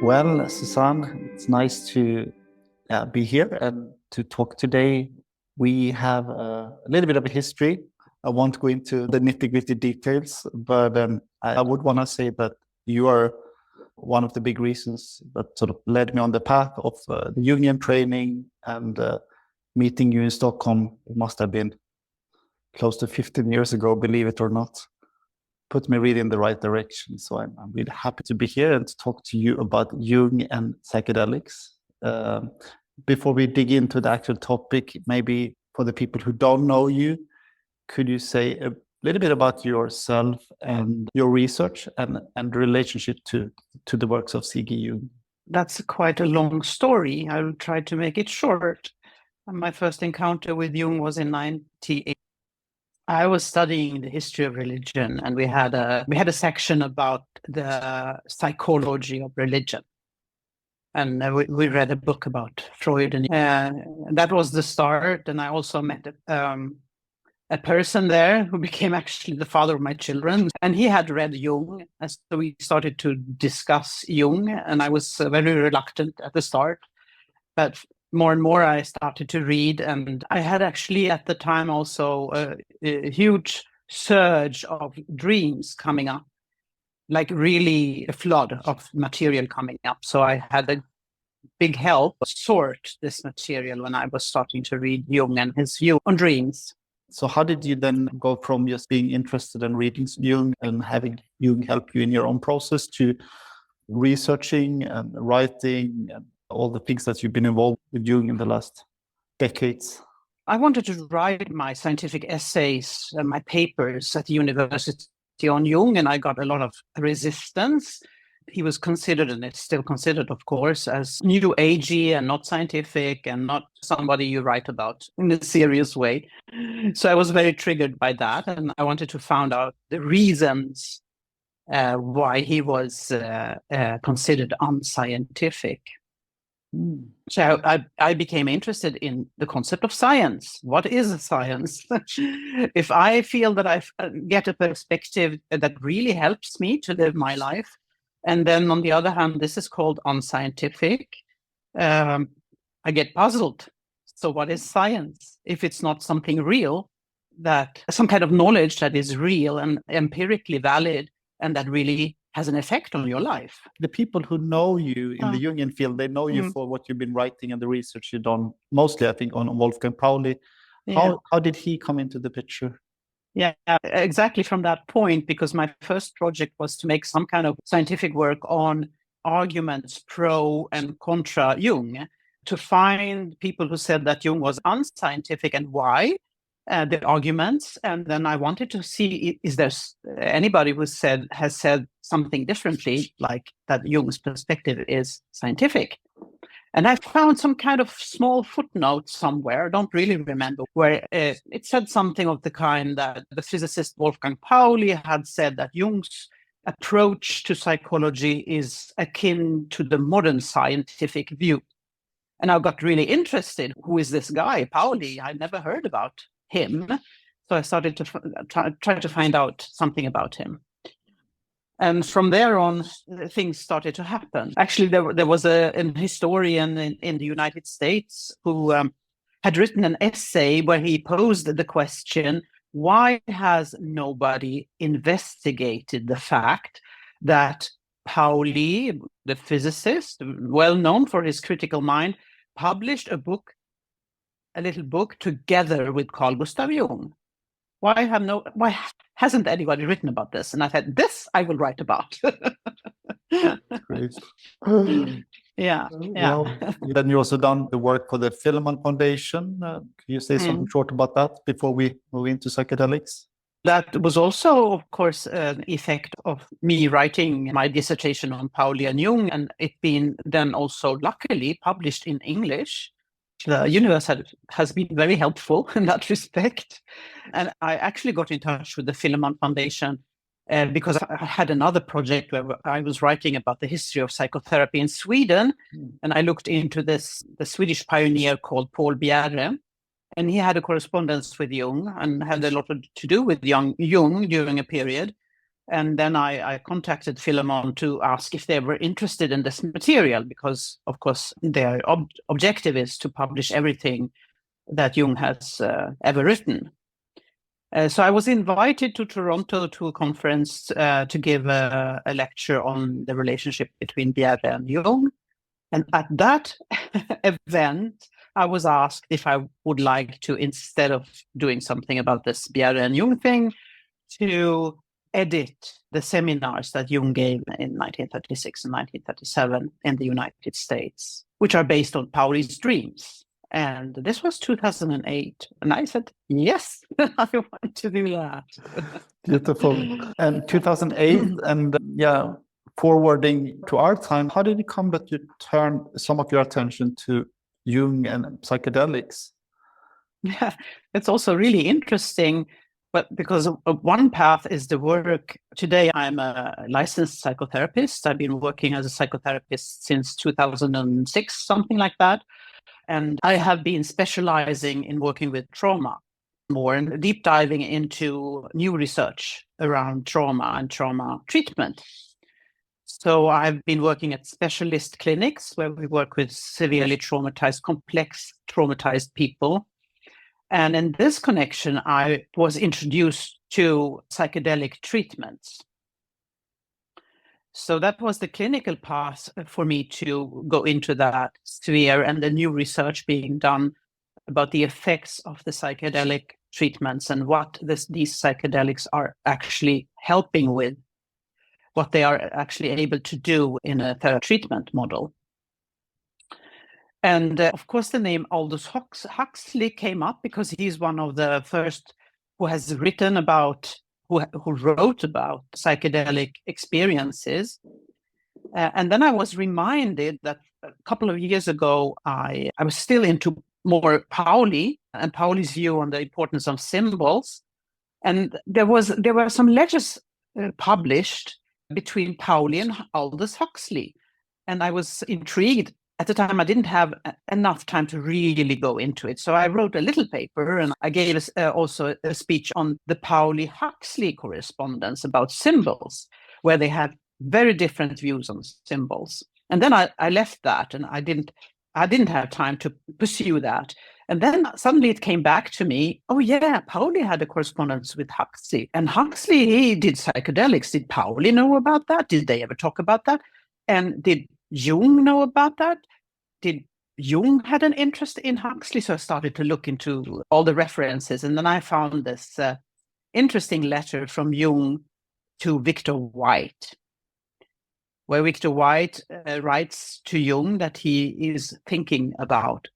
Well, Suzanne, it's nice to be here and to talk today. We have a little bit of a history. I won't go into the nitty-gritty details, but I would want to say that you are one of the big reasons that sort of led me on the path of the Jungian training and meeting you in Stockholm. It must have been close to 15 years ago, believe it or not. Put me really in the right direction. So I'm really happy to be here and to talk to you about Jung and psychedelics. Before we dig into the actual topic, maybe for the people who don't know you, could you say a little bit about yourself and your research and relationship to the works of C.G. Jung? That's quite a long story. I will try to make it short. My first encounter with Jung was in 1998. I was studying the history of religion, and we had a section about the psychology of religion. And we read a book about Freud, and that was the start. And I also met a person there who became actually the father of my children, and he had read Jung. And so we started to discuss Jung, and I was very reluctant at the start, but more and more I started to read, and I had actually at the time also a huge surge of dreams coming up, like really a flood of material coming up. So I had a big help sort this material when I was starting to read Jung and his view on dreams. So how did you then go from just being interested in reading Jung and having Jung help you in your own process to researching and writing and all the things that you've been involved with Jung in the last decades? I wanted to write my scientific essays and my papers at the university on Jung, and I got a lot of resistance. He was considered, and it's still considered, of course, as new agey and not scientific and not somebody you write about in a serious way. So I was very triggered by that, and I wanted to find out the reasons why he was considered unscientific. So I became interested in the concept of science. What is science? If I feel that I get a perspective that really helps me to live my life, and then on the other hand, this is called unscientific, I get puzzled. So what is science? If it's not something real, that some kind of knowledge that is real and empirically valid and that really has an effect on your life. The people who know you in the Jungian field, they know you for what you've been writing and the research you've done, mostly, I think, on Wolfgang Pauli. How did he come into the picture? Yeah, exactly from that point, because my first project was to make some kind of scientific work on arguments pro and contra Jung, to find people who said that Jung was unscientific and why. The arguments, and then I wanted to see, is there anybody who has said something differently, like that Jung's perspective is scientific. And I found some kind of small footnote somewhere, I don't really remember, where it said something of the kind that the physicist Wolfgang Pauli had said that Jung's approach to psychology is akin to the modern scientific view. And I got really interested. Who is this guy, Pauli? I never heard about him. So I started to try to find out something about him. And from there on, things started to happen. Actually, there was an historian in the United States who had written an essay where he posed the question, why has nobody investigated the fact that Pauli, the physicist, well known for his critical mind, published a little book together with Carl Gustav Jung? Why hasn't anybody written about this? And I said, this I will write about. Great. Yeah. Well, then you also done the work for the Philemon Foundation. Can you say something short about that before we move into psychedelics? That was also, of course, an effect of me writing my dissertation on Pauli and Jung, and it being then also luckily published in English. The universe has been very helpful in that respect. And I actually got in touch with the Philemon Foundation because I had another project where I was writing about the history of psychotherapy in Sweden. And I looked into the Swedish pioneer called Paul Bjerre. And he had a correspondence with Jung and had a lot to do with Jung during a period. And then I contacted Philemon to ask if they were interested in this material, because, of course, their objective is to publish everything that Jung has ever written. So I was invited to Toronto to a conference to give a lecture on the relationship between Bjerre and Jung. And at that event, I was asked if I would like to, instead of doing something about this Bjerre and Jung thing, to edit the seminars that Jung gave in 1936 and 1937 in the United States, which are based on Pauli's dreams. And this was 2008. And I said, yes, I want to do that. Beautiful. And 2008, and forwarding to our time, how did it come that you turned some of your attention to Jung and psychedelics? Yeah, it's also really interesting, but because one path is the work. Today, I'm a licensed psychotherapist. I've been working as a psychotherapist since 2006, something like that. And I have been specializing in working with trauma more and deep diving into new research around trauma and trauma treatment. So I've been working at specialist clinics where we work with severely traumatized, complex traumatized people. And in this connection, I was introduced to psychedelic treatments. So that was the clinical path for me to go into that sphere, and the new research being done about the effects of the psychedelic treatments and what these psychedelics are actually helping with, what they are actually able to do in a therapeutic treatment model. And of course, the name Aldous Huxley came up because he's one of the first who has written about, who wrote about psychedelic experiences. And then I was reminded that a couple of years ago, I was still into more Pauli and Pauli's view on the importance of symbols. And there were some letters published between Pauli and Aldous Huxley. And I was intrigued. At the time, I didn't have enough time to really go into it. So I wrote a little paper, and I gave also a speech on the Pauli-Huxley correspondence about symbols, where they had very different views on symbols. And then I left that, and I didn't have time to pursue that. And then suddenly it came back to me, oh yeah, Pauli had a correspondence with Huxley. And Huxley, he did psychedelics. Did Pauli know about that? Did they ever talk about that? And did Jung know about that? Did Jung had an interest in Huxley? So I started to look into all the references. And then I found this interesting letter from Jung to Victor White, where Victor White writes to Jung that he is thinking about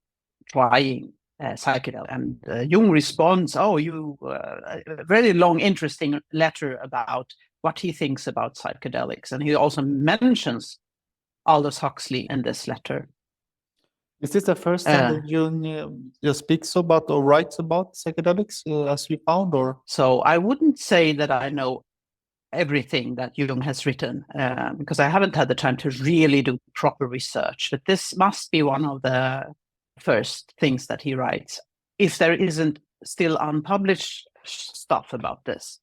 trying psychedelic. And Jung responds, oh, a very long, interesting letter about what he thinks about psychedelics. And he also mentions Aldous Huxley in this letter. Is this the first time that Jung speaks about or writes about psychedelics, as you found, or? So I wouldn't say that I know everything that Jung has written, because I haven't had the time to really do proper research. But this must be one of the first things that he writes, if there isn't still unpublished stuff about this.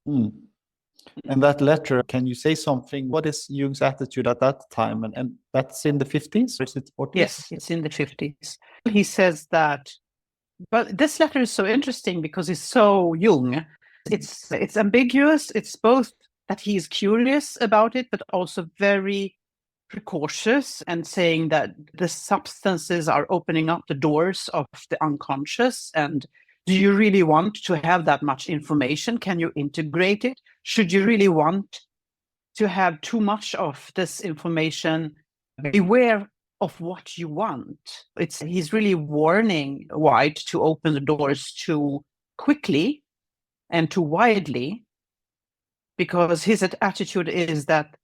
Mm. And that letter, can you say something? What is Jung's attitude at that time? And that's in the 50s, or is it 40s? Yes, it's in the 50s. He says that, but this letter is so interesting because it's so Jung. It's ambiguous. It's both that he is curious about it, but also very precautious, and saying that the substances are opening up the doors of the unconscious. And do you really want to have that much information? Can you integrate it? Should you really want to have too much of this information? Beware of what you want. He's really warning White to open the doors too quickly and too widely, because his attitude is that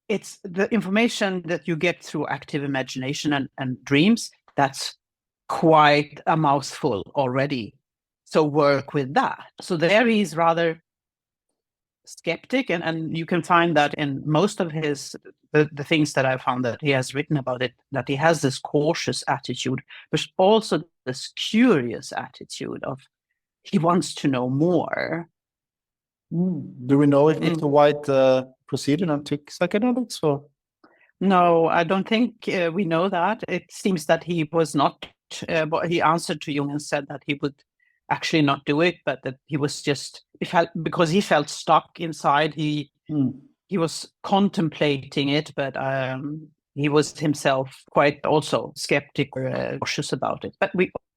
it's the information that you get through active imagination and dreams, that's quite a mouthful already. So work with that. So there he's rather skeptic, and you can find that in most of the things that I found that he has written about it, that he has this cautious attitude, but also this curious attitude of he wants to know more. Do we know if Mr. White proceeded and took psychedelics or? No, I don't think we know that. It seems that he was not, but he answered to Jung and said that he would actually not do it, but that he was just, because he felt stuck inside. He was contemplating it, but he was himself quite also skeptic or cautious about it. But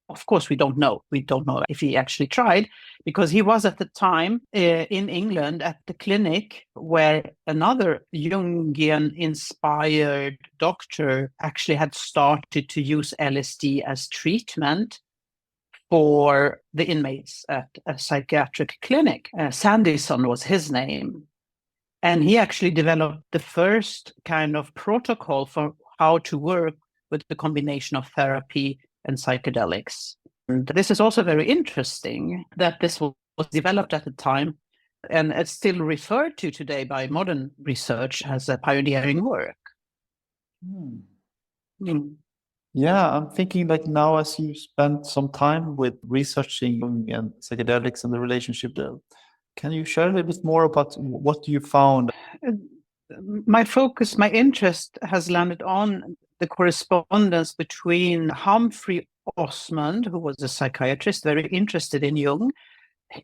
of course, we don't know. We don't know if he actually tried, because he was at the time in England at the clinic where another Jungian-inspired doctor actually had started to use LSD as treatment for the inmates at a psychiatric clinic. Sanderson was his name. And he actually developed the first kind of protocol for how to work with the combination of therapy and psychedelics. And this is also very interesting that this was developed at the time, and it's still referred to today by modern research as a pioneering work. Yeah, I'm thinking like now as you spent some time with researching Jung and psychedelics and the relationship there, can you share a little bit more about what you found? My focus, my interest has landed on the correspondence between Humphrey Osmond, who was a psychiatrist, very interested in Jung,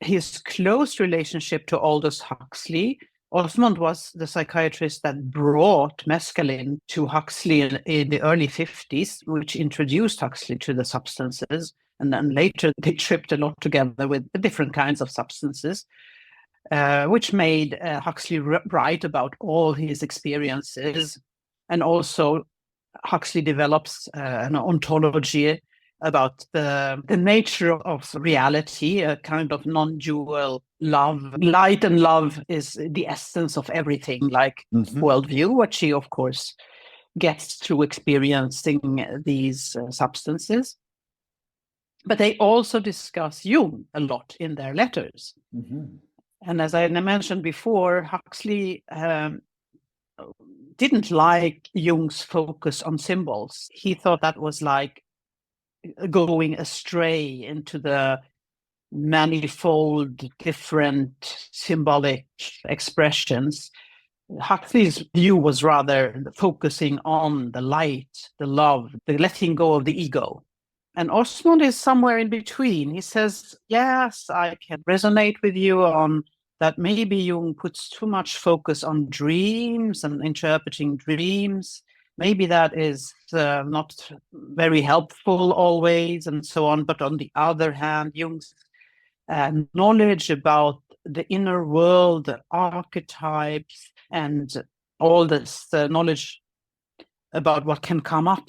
his close relationship to Aldous Huxley. Osmond was the psychiatrist that brought mescaline to Huxley in the early 50s, which introduced Huxley to the substances. And then later they tripped a lot together with the different kinds of substances, which made Huxley write about all his experiences. And also Huxley develops an ontology about the nature of reality, a kind of non-dual love. Light and love is the essence of everything, like worldview, which he, of course, gets through experiencing these substances. But they also discuss Jung a lot in their letters. And as I mentioned before, Huxley didn't like Jung's focus on symbols. He thought that was like going astray into the manifold different symbolic expressions. Huxley's view was rather focusing on the light, the love, the letting go of the ego. And Osmond is somewhere in between. He says, yes, I can resonate with you on that maybe Jung puts too much focus on dreams and interpreting dreams. Maybe that is not very helpful always and so on. But on the other hand, Jung's knowledge about the inner world, the archetypes, and all this knowledge about what can come up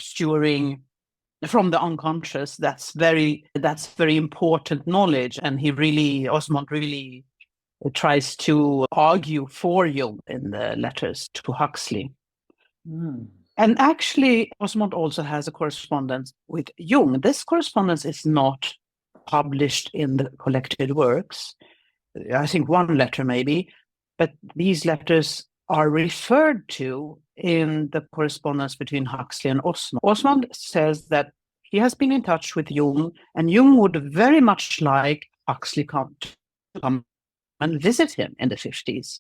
from the unconscious, that's very important knowledge. And Osmond really tries to argue for Jung in the letters to Huxley. And actually, Osmond also has a correspondence with Jung. This correspondence is not published in the collected works. I think one letter maybe, but these letters are referred to in the correspondence between Huxley and Osmond. Osmond says that he has been in touch with Jung, and Jung would very much like Huxley to come and visit him in the 50s.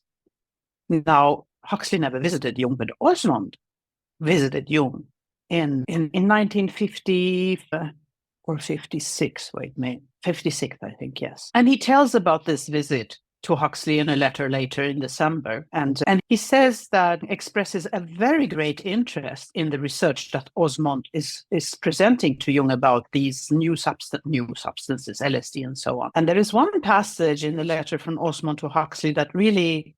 Now, Huxley never visited Jung, but Osmond visited Jung in 1950 or 56. 56, I think, yes. And he tells about this visit to Huxley in a letter later in December. And he says that expresses a very great interest in the research that Osmond is presenting to Jung about these new substances, LSD and so on. And there is one passage in the letter from Osmond to Huxley that really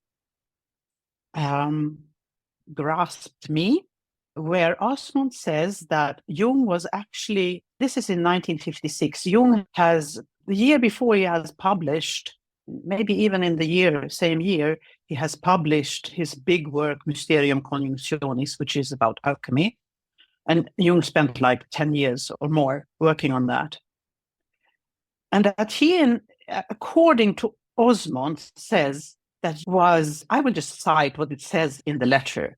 grasped me, where Osmond says that Jung was actually, this is in 1956, Jung has, the year before he has published, maybe even in the same year, he has published his big work, Mysterium Conjunctionis, which is about alchemy. And Jung spent like 10 years or more working on that. And that he, according to Osmond, says that was, I will just cite what it says in the letter.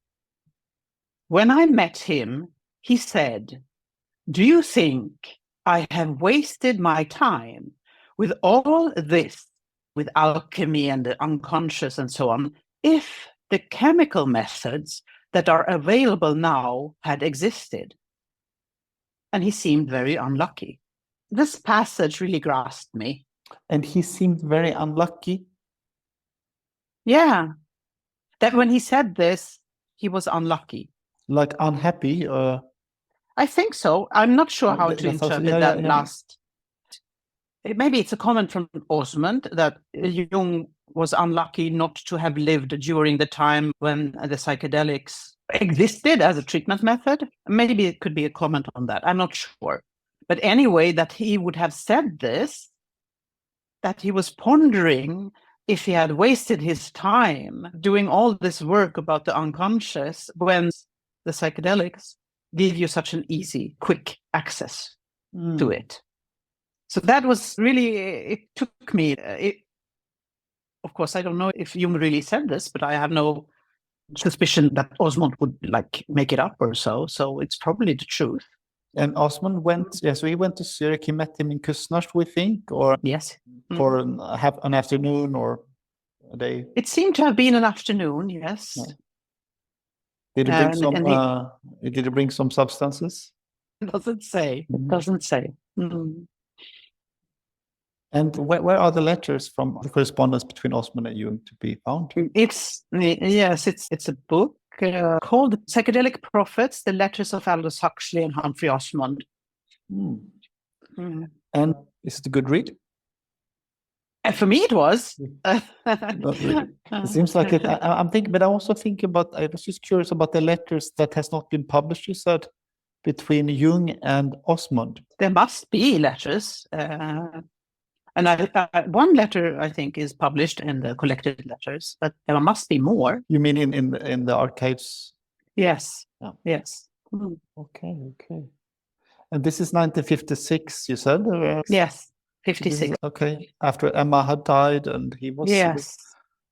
When I met him, he said, "Do you think I have wasted my time with all this with alchemy and the unconscious and so on, if the chemical methods that are available now had existed. And he seemed very unlucky. This passage really grasped me. And he seemed very unlucky. Yeah. That when he said this, he was unlucky. Like unhappy? I think so. I'm not sure how to interpret that last. Maybe it's a comment from Osmond that Jung was unlucky not to have lived during the time when the psychedelics existed as a treatment method. Maybe it could be a comment on that. I'm not sure. But anyway, that he would have said this, that he was pondering if he had wasted his time doing all this work about the unconscious when the psychedelics give you such an easy, quick access to it. So that was really, it took me, of course, I don't know if Jung really said this, but I have no suspicion that Osmond would like make it up or so. So it's probably the truth. And Osmond went, so he went to Zurich. He met him in Kusnacht, we think, or yes, for an afternoon or a day. It seemed to have been an afternoon, yes. Yeah. Did he bring some? Did he bring some substances? It doesn't say. It doesn't say. Mm. And where are the letters from the correspondence between Osmond and Jung to be found? It's a book called Psychedelic Prophets, The Letters of Aldous Huxley and Humphrey Osmond. And is it a good read? And for me, it was. It seems like it. I'm thinking, but I also think about. I was just curious about the letters that has not been published. You said between Jung and Osmond. There must be letters. And one letter, I think, is published in the collected letters, but there must be more. You mean in the archives? Yes. Yeah. Yes. Okay. And this is 1956, you said? Yes, 56. Okay, after Emma had died, and he was. Yes.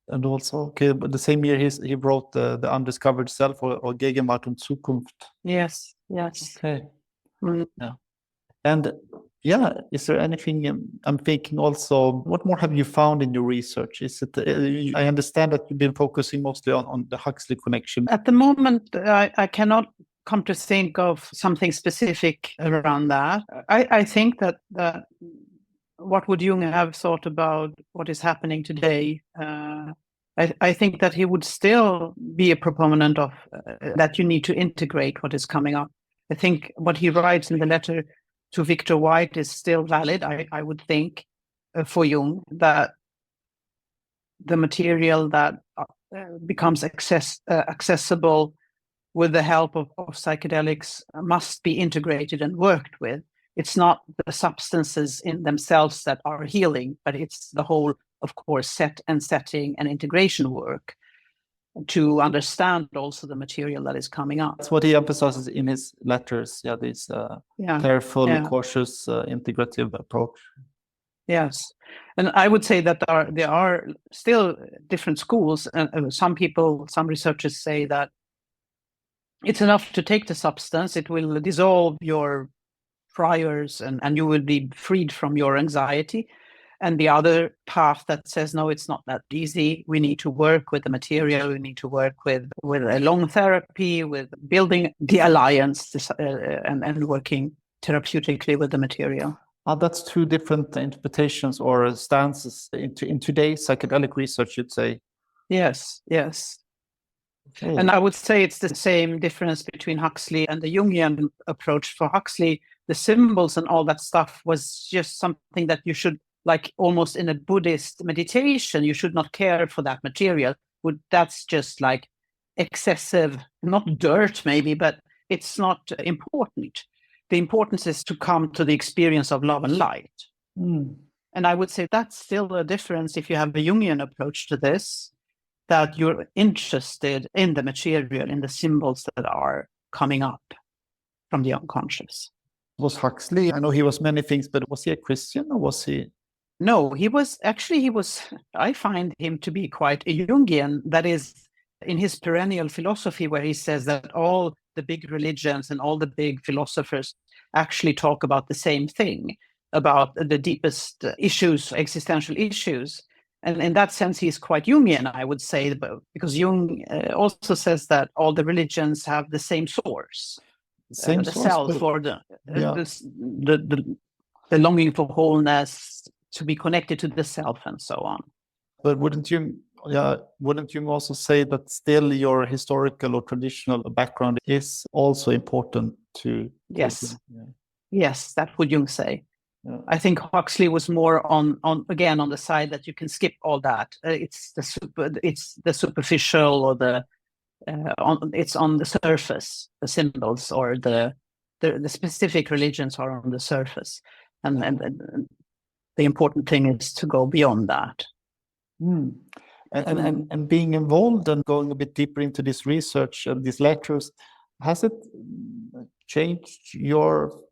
And also, but the same year he wrote the Undiscovered Self or Gegenwart und Zukunft. Yes. Okay. Yeah. And is there anything, I'm thinking also, what more have you found in your research? Is it, I understand that you've been focusing mostly on the Huxley connection. At the moment, I cannot come to think of something specific around that. I think that what would Jung have thought about what is happening today? I think that he would still be a proponent of that you need to integrate what is coming up. I think what he writes in the letter to Victor White is still valid, I would think, for Jung, that the material that becomes accessible with the help of psychedelics must be integrated and worked with. It's not the substances in themselves that are healing, but it's the whole, of course, setting and integration work to understand also the material that is coming up. That's what he emphasizes in his letters. This careful, cautious, integrative approach. Yes, and I would say that there are still different schools. And some researchers say that it's enough to take the substance; it will dissolve your priors, and you will be freed from your anxiety. And the other path that says, no, it's not that easy. We need to work with the material. We need to work with a long therapy, with building the alliance and working therapeutically with the material. That's two different interpretations or stances in today's psychedelic research, you'd say. Yes. Okay. And I would say it's the same difference between Huxley and the Jungian approach. For Huxley, the symbols and all that stuff was just something that you should, like almost in a Buddhist meditation, you should not care for that material. That's just like excessive, not dirt maybe, but it's not important. The importance is to come to the experience of love and light. And I would say that's still a difference if you have a Jungian approach to this, that you're interested in the material, in the symbols that are coming up from the unconscious. Was Huxley, I know he was many things, but was he a Christian or was he? No, he was, I find him to be quite a Jungian. That is, in his perennial philosophy, where he says that all the big religions and all the big philosophers actually talk about the same thing, about the deepest issues, existential issues. And in that sense, he's quite Jungian, I would say, because Jung also says that all the religions have the same source, Same the source, self, or yeah. the longing for wholeness, to be connected to the self, and so on. But wouldn't you also say that still your historical or traditional background is also important to? Yes. Yeah. Yes, that would Jung say. Yeah. I think Huxley was more on the side that you can skip all that. It's the superficial, or it's on the surface. The symbols or the specific religions are on the surface, and the important thing is to go beyond that. Mm. And being involved and going a bit deeper into this research and these lectures, has it changed your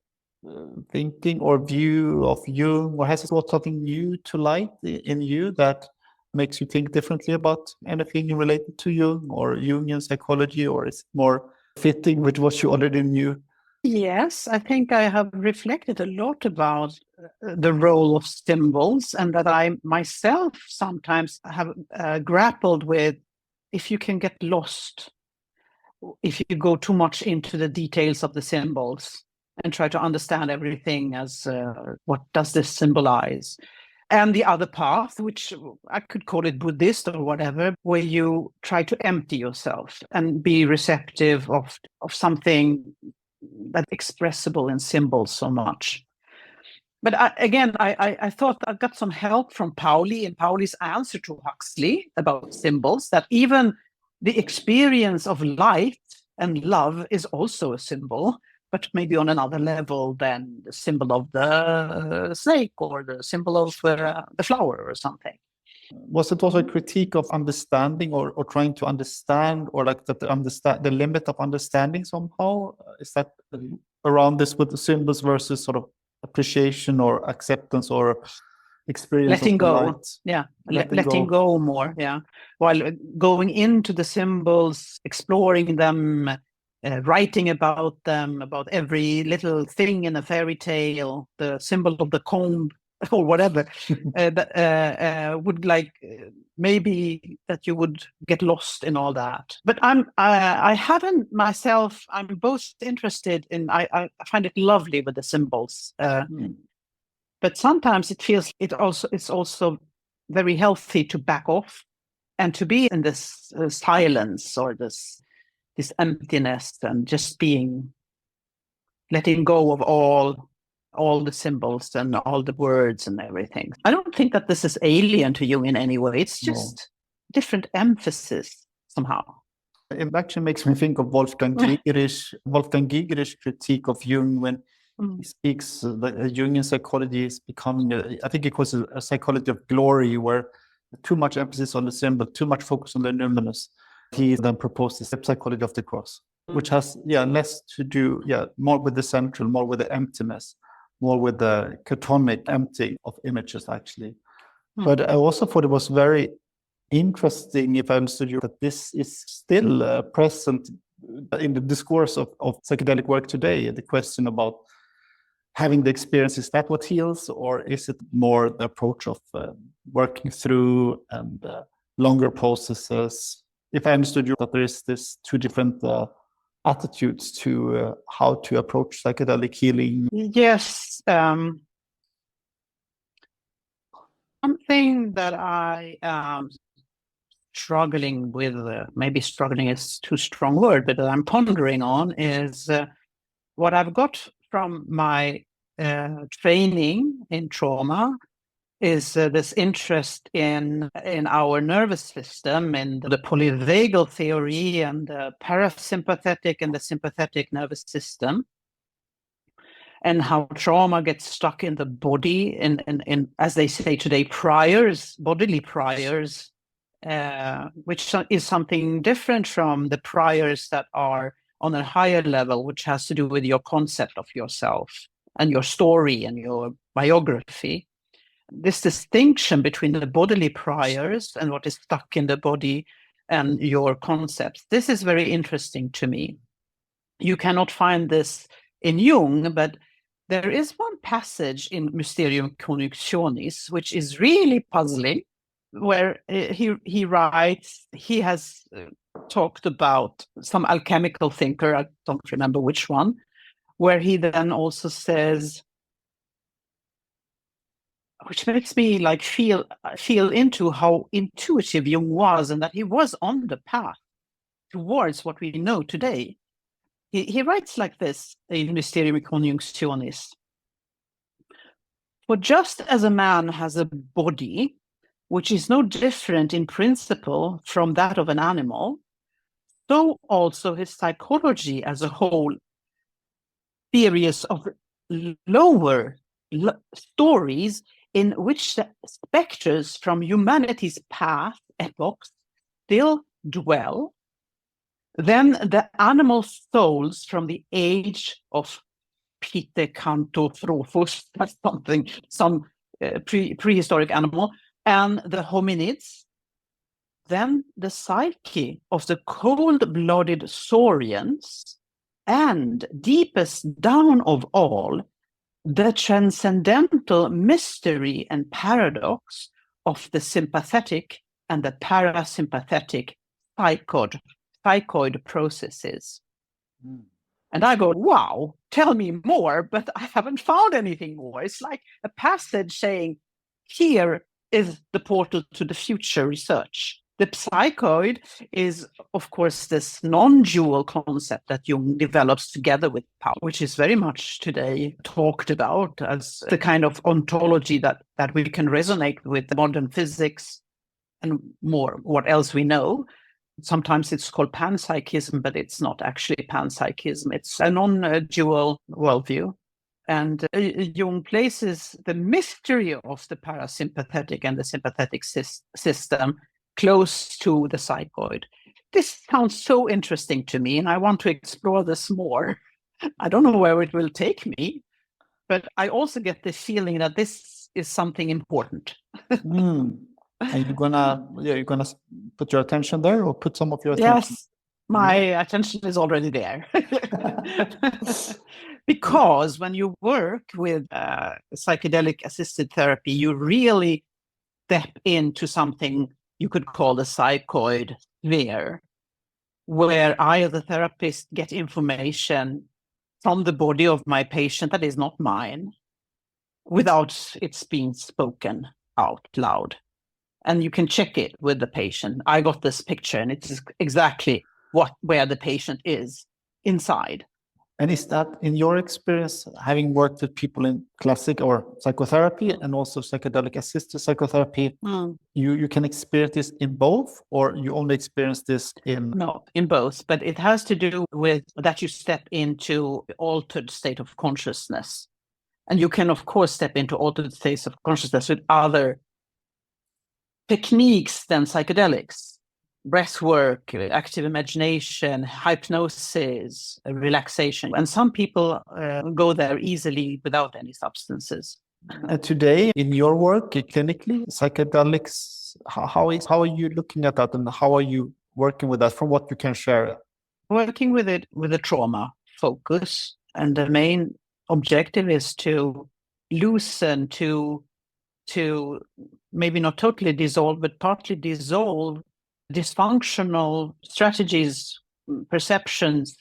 thinking or view of Jung, or has it brought something new to light in you that makes you think differently about anything related to Jung or Jungian psychology, or is it more fitting with what you already knew? Yes, I think I have reflected a lot about the role of symbols, and that I myself sometimes have grappled with, if you can get lost, if you go too much into the details of the symbols and try to understand everything as what does this symbolize? And the other path, which I could call it Buddhist or whatever, where you try to empty yourself and be receptive of something that's expressible in symbols so much. But I thought I got some help from Pauli and Pauli's answer to Huxley about symbols, that even the experience of light and love is also a symbol, but maybe on another level than the symbol of the snake or the symbol of the flower or something. Was it also a critique of understanding, or trying to understand, or like that understand the limit of understanding somehow? Is that around this with the symbols versus sort of appreciation or acceptance or experience letting of the go? light? Yeah, letting go more. Yeah, while going into the symbols, exploring them, writing about them, about every little thing in a fairy tale, the symbol of the comb or whatever, that would maybe that you would get lost in all that. But I haven't myself. I'm both interested in. I find it lovely with the symbols, but sometimes it feels it's also very healthy to back off and to be in this silence, or this emptiness, and just letting go of all the symbols and all the words and everything. I don't think that this is alien to Jung in any way. It's just different emphasis somehow. It actually makes me think of Wolfgang Giger's critique of Jung when he speaks that Jungian psychology is becoming, I think it was a psychology of glory, where too much emphasis on the symbol, too much focus on the numinous. He then proposed the psychology of the cross, which has less to do, more with the central, more with the emptiness, more with the catonic empty of images, actually. But I also thought it was very interesting, if I understood you, that this is still present in the discourse of psychedelic work today. The question about having the experience, is that what heals, or is it more the approach of working through and longer processes? If I understood you, that there is this two different attitudes to how to approach psychedelic healing. Yes. Something that I am struggling with, maybe struggling is too strong word, but that I'm pondering on is what I've got from my training in trauma is this interest in our nervous system, in the polyvagal theory, and the parasympathetic and the sympathetic nervous system, and how trauma gets stuck in the body, in as they say today, priors, bodily priors, which is something different from the priors that are on a higher level, which has to do with your concept of yourself and your story and your biography. This distinction between the bodily priors and what is stuck in the body and your concepts, this is very interesting to me. You cannot find this in Jung, but there is one passage in Mysterium Connexionis which is really puzzling, where he writes, he has talked about some alchemical thinker, I don't remember which one, where he then also says, which makes me like feel into how intuitive Jung was, and that he was on the path towards what we know today. He writes like this in Mysterium Conjunctionis. For just as a man has a body, which is no different in principle from that of an animal, so also his psychology as a whole, series of lower stories in which the specters from humanity's path epochs still dwell, then the animal souls from the age of Pithecanthropus, that's something, some prehistoric animal, and the hominids, then the psyche of the cold-blooded saurians, and deepest down of all, the transcendental mystery and paradox of the sympathetic and the parasympathetic psychoid processes. Mm. And I go, wow, tell me more, but I haven't found anything more. It's like a passage saying, here is the portal to the future research. The psychoid is, of course, this non-dual concept that Jung develops together with Paul, which is very much today talked about as the kind of ontology that we can resonate with modern physics and more, what else we know. Sometimes it's called panpsychism, but it's not actually panpsychism. It's a non-dual worldview. And Jung places the mystery of the parasympathetic and the sympathetic system close to the psychoid. This sounds so interesting to me, and I want to explore this more. I don't know where it will take me, but I also get the feeling that this is something important. And you're gonna put your attention there, or put some of your attention? Yes, my attention is already there. Because when you work with psychedelic assisted therapy, you really step into something you could call the psychoid sphere, where I, as a therapist, get information from the body of my patient that is not mine, without it's being spoken out loud. And you can check it with the patient. I got this picture, and it's exactly where the patient is inside. And is that, in your experience, having worked with people in classic or psychotherapy and also psychedelic assisted psychotherapy, you can experience this in both, or you only experience this in? No, in both. But it has to do with that you step into altered state of consciousness. And you can, of course, step into altered states of consciousness with other techniques than psychedelics. Breath work, active imagination, hypnosis, relaxation. And some people go there easily without any substances. Today, in your work clinically, psychedelics, how are you looking at that, and how are you working with that from what you can share? Working with it with a trauma focus. And the main objective is to loosen, to maybe not totally dissolve, but partly dissolve dysfunctional strategies, perceptions,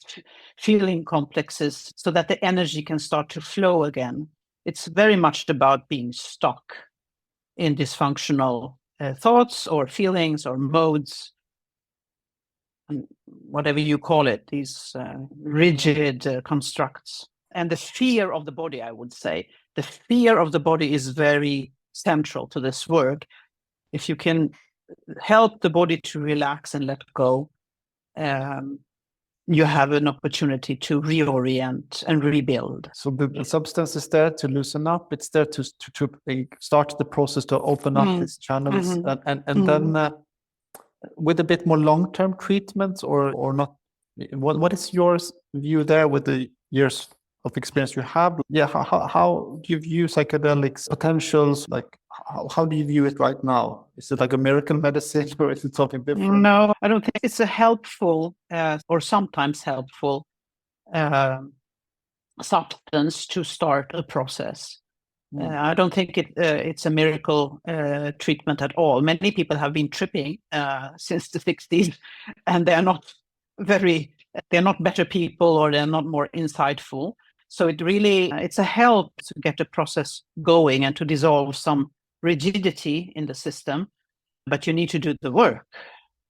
feeling complexes, so that the energy can start to flow again. It's very much about being stuck in dysfunctional thoughts or feelings or modes, whatever you call it, these rigid constructs. And the fear of the body, I would say, the fear of the body is very central to this work. If you can help the body to relax and let go, you have an opportunity to reorient and rebuild. So the substance is there to loosen up. It's there to start the process to open up these channels, and then with a bit more long-term treatments, or not. What is your view there with the years of experience you have? Yeah, how do you view psychedelics potentials? Like, how do you view it right now? Is it like a miracle medicine, or is it something different? No, I don't think it's a helpful or sometimes helpful substance to start a process. I don't think it's a miracle treatment at all. Many people have been tripping since the 60s, and they're not better people, or they're not more insightful. So it's a help to get the process going and to dissolve some rigidity in the system, but you need to do the work.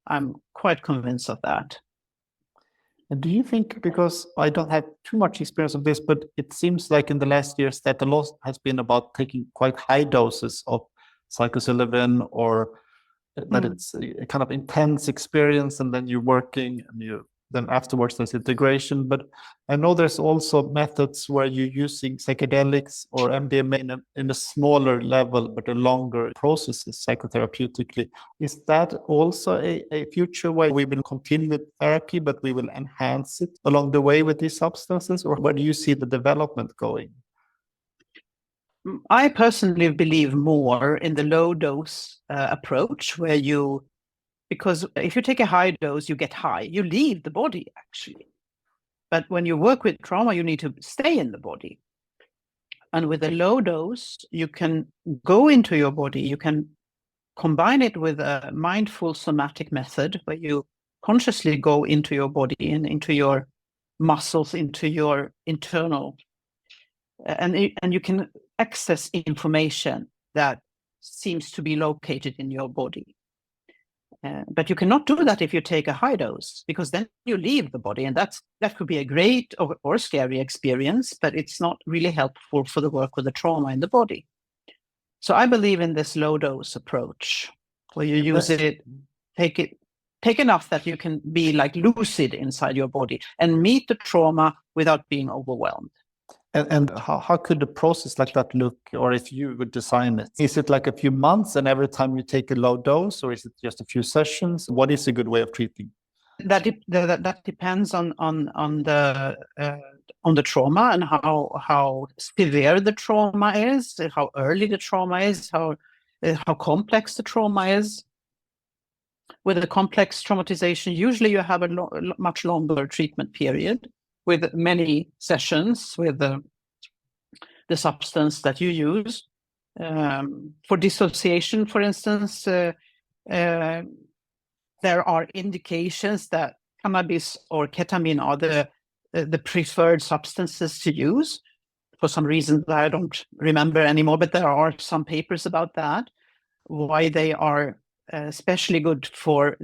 I'm quite convinced of that. And do you think, because I don't have too much experience of this, but it seems like in the last years that a lot has been about taking quite high doses of psilocybin, or that it's a kind of intense experience, and then you're working, and then afterwards there's integration. But I know there's also methods where you're using psychedelics or MDMA in a smaller level, but a longer processes psychotherapeutically. Is that also a future where we will continue with therapy, but we will enhance it along the way with these substances? Or where do you see the development going? I personally believe more in the low dose approach, because if you take a high dose, you get high. You leave the body, actually. But when you work with trauma, you need to stay in the body. And with a low dose, you can go into your body. You can combine it with a mindful somatic method where you consciously go into your body and into your muscles, into your internal. And you can access information that seems to be located in your body. But you cannot do that if you take a high dose, because then you leave the body, and that could be a great or scary experience, but it's not really helpful for the work with the trauma in the body. So I believe in this low dose approach, where you use it, take enough that you can be like lucid inside your body and meet the trauma without being overwhelmed. And how could a process like that look, or if you would design it? Is it like a few months and every time you take a low dose, or is it just a few sessions? What is a good way of treating? That depends on the trauma and how severe the trauma is, how early the trauma is, how complex the trauma is. With a complex traumatization, usually you have a much longer treatment period, with many sessions with the substance that you use. For dissociation, for instance, there are indications that cannabis or ketamine are the preferred substances to use. For some reason that I don't remember anymore, but there are some papers about that, why they are especially good for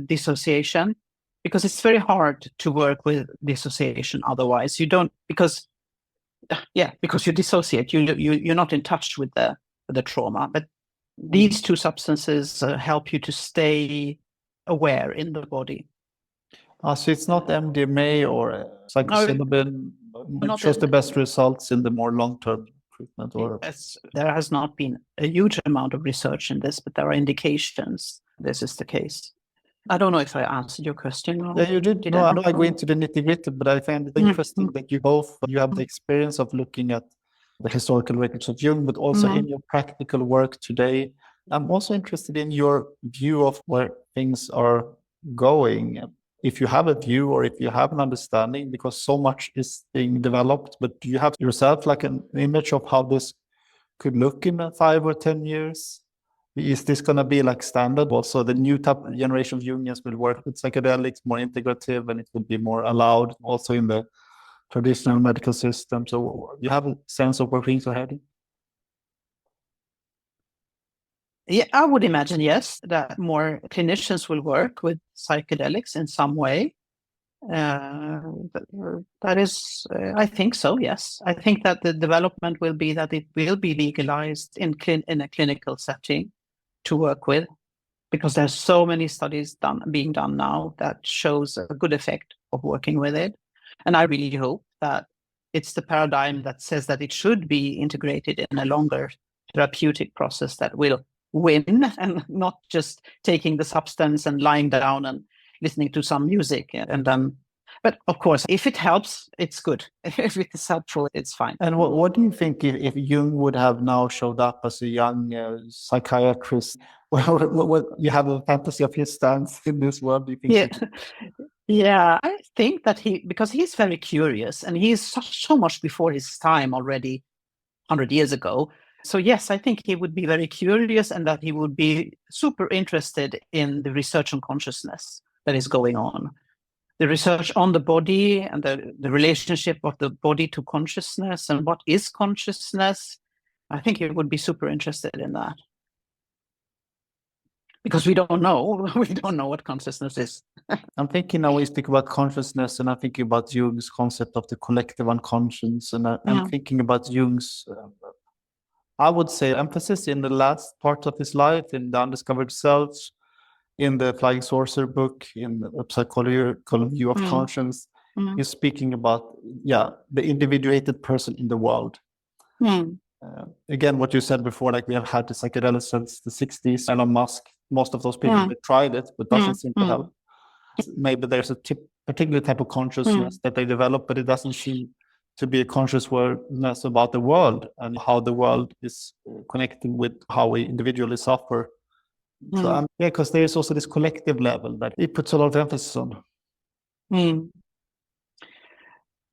dissociation. Because it's very hard to work with dissociation otherwise. You don't, because you dissociate. You're not in touch with the trauma. But these two substances help you to stay aware in the body. So it's not MDMA or psilocybin which shows the best results in the more long-term treatment? Or yes, there has not been a huge amount of research in this, but there are indications this is the case. I don't know if I answered your question. Yeah, you did. No, I go into the nitty-gritty, but I find it interesting that you have the experience of looking at the historical records of Jung, but also in your practical work today. I'm also interested in your view of where things are going. If you have a view or if you have an understanding, because so much is being developed, but do you have yourself like an image of how this could look in 5 or 10 years? Is this going to be like standard? Also, the new type generation of Jungians will work with psychedelics, more integrative, and it will be more allowed also in the traditional medical system. So you have a sense of where things are heading? Yeah, I would imagine, yes, that more clinicians will work with psychedelics in some way. That is, I think so, yes. I think that the development will be that it will be legalized in a clinical setting to work with, because there's so many studies being done now that shows a good effect of working with it. And I really hope that it's the paradigm that says that it should be integrated in a longer therapeutic process that will win, and not just taking the substance and lying down and listening to some music. And but of course, if it helps, it's good. If it is helpful, it's fine. And what do you think if Jung would have now showed up as a young psychiatrist? What you have a fantasy of his stance in this world? Do you think? Yeah, I think that because he's very curious, and he's so much before his time already 100 years ago. So yes, I think he would be very curious, and that he would be super interested in the research on consciousness that is going on. The research on the body and the relationship of the body to consciousness and what is consciousness. I think he would be super interested in that. Because we don't know. We don't know what consciousness is. I'm thinking now when you speak about consciousness, and I'm thinking about Jung's concept of the collective unconscious, and I'm thinking about Jung's, I would say, emphasis in the last part of his life, in the undiscovered selves, in the Flying Saucer book, in the psychological view of conscience. He's speaking about, the individuated person in the world. Again, what you said before, like we have had the psychedelics since the 60s. Elon Musk, most of those people that tried it, but doesn't seem to help. Maybe there's a particular type of consciousness that they develop, but it doesn't seem to be a consciousness about the world and how the world is connecting with how we individually suffer. So, because there's also this collective level that it puts a lot of emphasis on.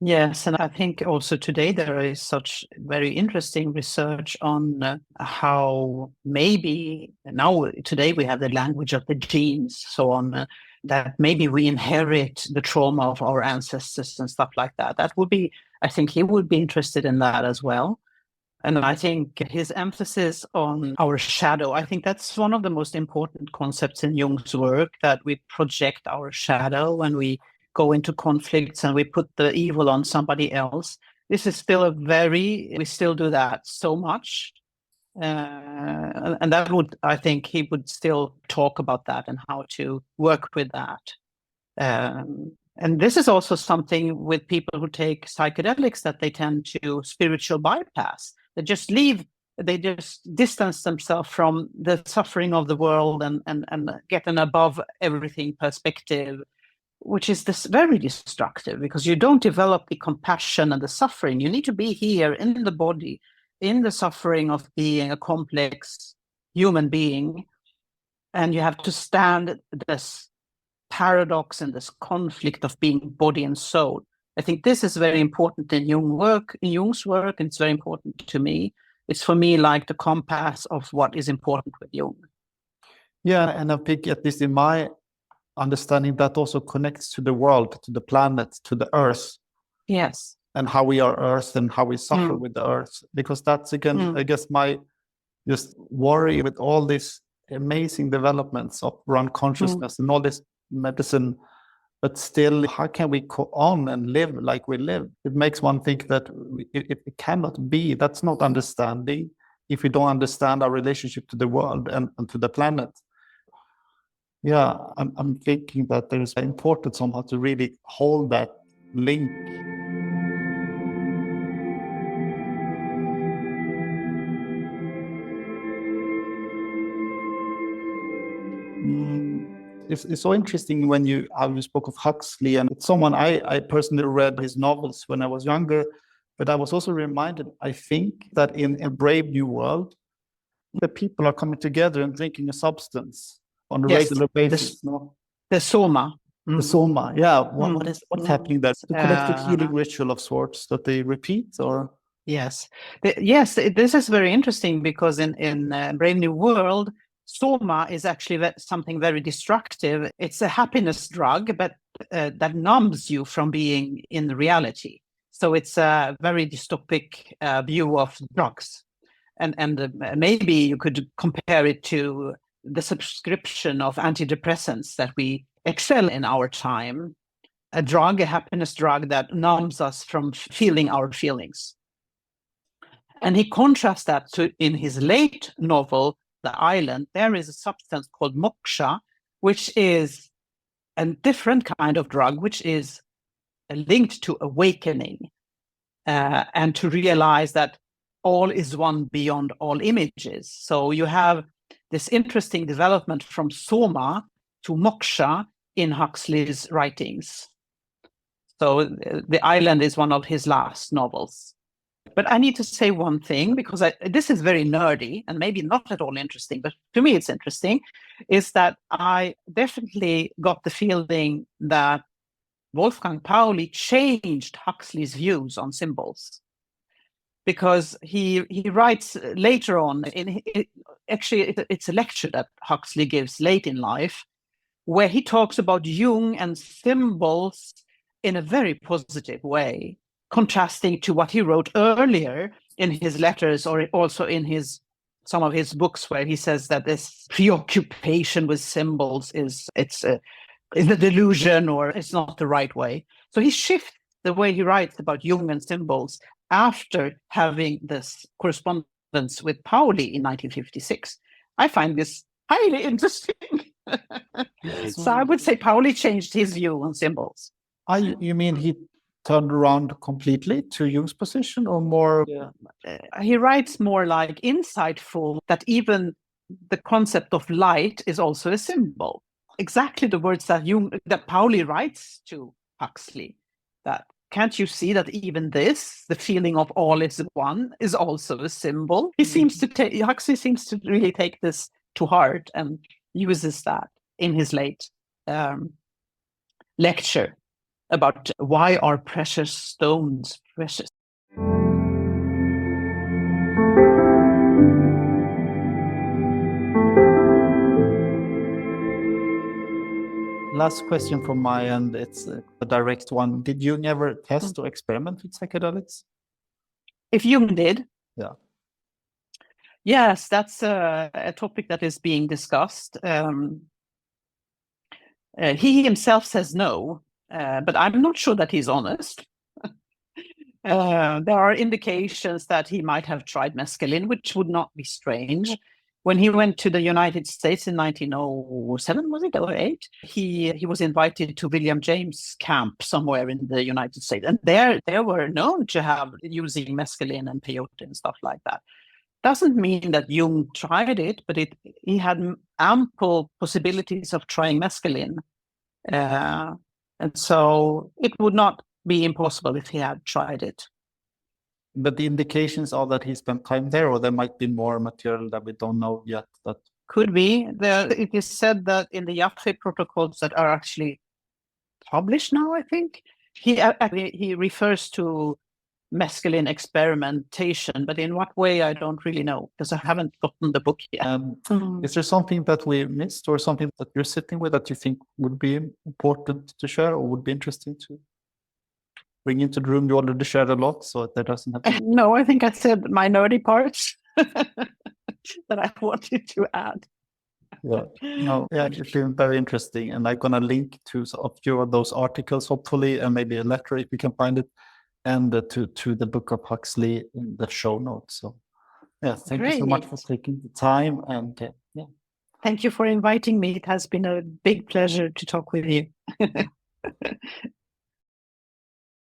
Yes, and I think also today there is such very interesting research on how maybe now today we have the language of the genes, so on, that maybe we inherit the trauma of our ancestors and stuff like that. That would be, I think he would be interested in that as well. And I think his emphasis on our shadow, I think that's one of the most important concepts in Jung's work, that we project our shadow when we go into conflicts and we put the evil on somebody else. This is still we still do that so much. And that would, I think he would still talk about that and how to work with that. And this is also something with people who take psychedelics, that they tend to spiritual bypass. They just distance themselves from the suffering of the world and get an above everything perspective, which is this very destructive, because you don't develop the compassion and the suffering. You need to be here in the body, in the suffering of being a complex human being, and you have to stand this paradox and this conflict of being body and soul. I think this is very important in Jung's work, and it's very important to me. It's for me like the compass of what is important with Jung. Yeah, and I think, at least in my understanding, that also connects to the world, to the planet, to the earth. Yes. And how we are earth and how we suffer with the earth. Because that's, again, I guess my just worry with all these amazing developments around consciousness and all this medicine, but still, how can we go on and live like we live? It makes one think that it cannot be. That's not understanding if we don't understand our relationship to the world and to the planet. Yeah, I'm thinking that there's important somehow to really hold that link. It's so interesting when you spoke of Huxley, and it's someone I personally read his novels when I was younger, but I was also reminded, I think, that in A Brave New World, the people are coming together and drinking a substance on a regular basis. The soma. The soma, yeah. What's happening there? The collective healing ritual of sorts that they repeat, or? Yes. This is very interesting, because in Brave New World, soma is actually something very destructive. It's a happiness drug, but that numbs you from being in reality. So it's a very dystopic view of drugs. And maybe you could compare it to the subscription of antidepressants that we excel in our time. A happiness drug that numbs us from feeling our feelings. And he contrasts that to, in his late novel, The Island, there is a substance called moksha, which is a different kind of drug, which is linked to awakening and to realize that all is one beyond all images. So you have this interesting development from soma to moksha in Huxley's writings. So The Island is one of his last novels. But I need to say one thing, because this is very nerdy and maybe not at all interesting, but to me it's interesting, is that I definitely got the feeling that Wolfgang Pauli changed Huxley's views on symbols. because he writes later on, it's a lecture that Huxley gives late in life, where he talks about Jung and symbols in a very positive way, contrasting to what he wrote earlier in his letters, or also in some of his books, where he says that this preoccupation with symbols is a delusion, or it's not the right way. So he shifts the way he writes about Jung and symbols after having this correspondence with Pauli in 1956. I find this highly interesting. So I would say Pauli changed his view on symbols. You mean he turned around completely to Jung's position, or more? He writes more like insightful, that even the concept of light is also a symbol. Exactly the words that Pauli writes to Huxley, that can't you see that even this, the feeling of all is one, is also a symbol? Huxley seems to really take this to heart and uses that in his late lecture about why are precious stones precious. Last question from my end. It's a direct one. Did Jung ever test or experiment with psychedelics? If Jung did? Yeah. Yes, that's a topic that is being discussed. He himself says no, but I'm not sure that he's honest. There are indications that he might have tried mescaline, which would not be strange. When he went to the United States in 1907, was it, or 8? He was invited to William James camp somewhere in the United States, and they were known to have using mescaline and peyote and stuff like that. Doesn't mean that Jung tried it, but he had ample possibilities of trying mescaline, and so it would not be impossible if he had tried it. But the indications are that he spent time there, or there might be more material that we don't know yet. That could be. It is said that in the Jaffe protocols that are actually published now, I think, he refers to mescaline experimentation, but in what way, I don't really know, because I haven't gotten the book yet. Is there something that we missed, or something that you're sitting with that you think would be important to share, or would be interesting to bring into the room? You already shared a lot, so that doesn't have to... No, I think I said my nerdy parts that I wanted to add. Yeah, no, yeah, it's been very interesting, and I'm gonna link to a few of those articles, hopefully, and maybe a letter if we can find it, and to the book of Huxley in the show notes. So, yeah, thank you so much for taking the time, and yeah. Thank you for inviting me. It has been a big pleasure to talk with you.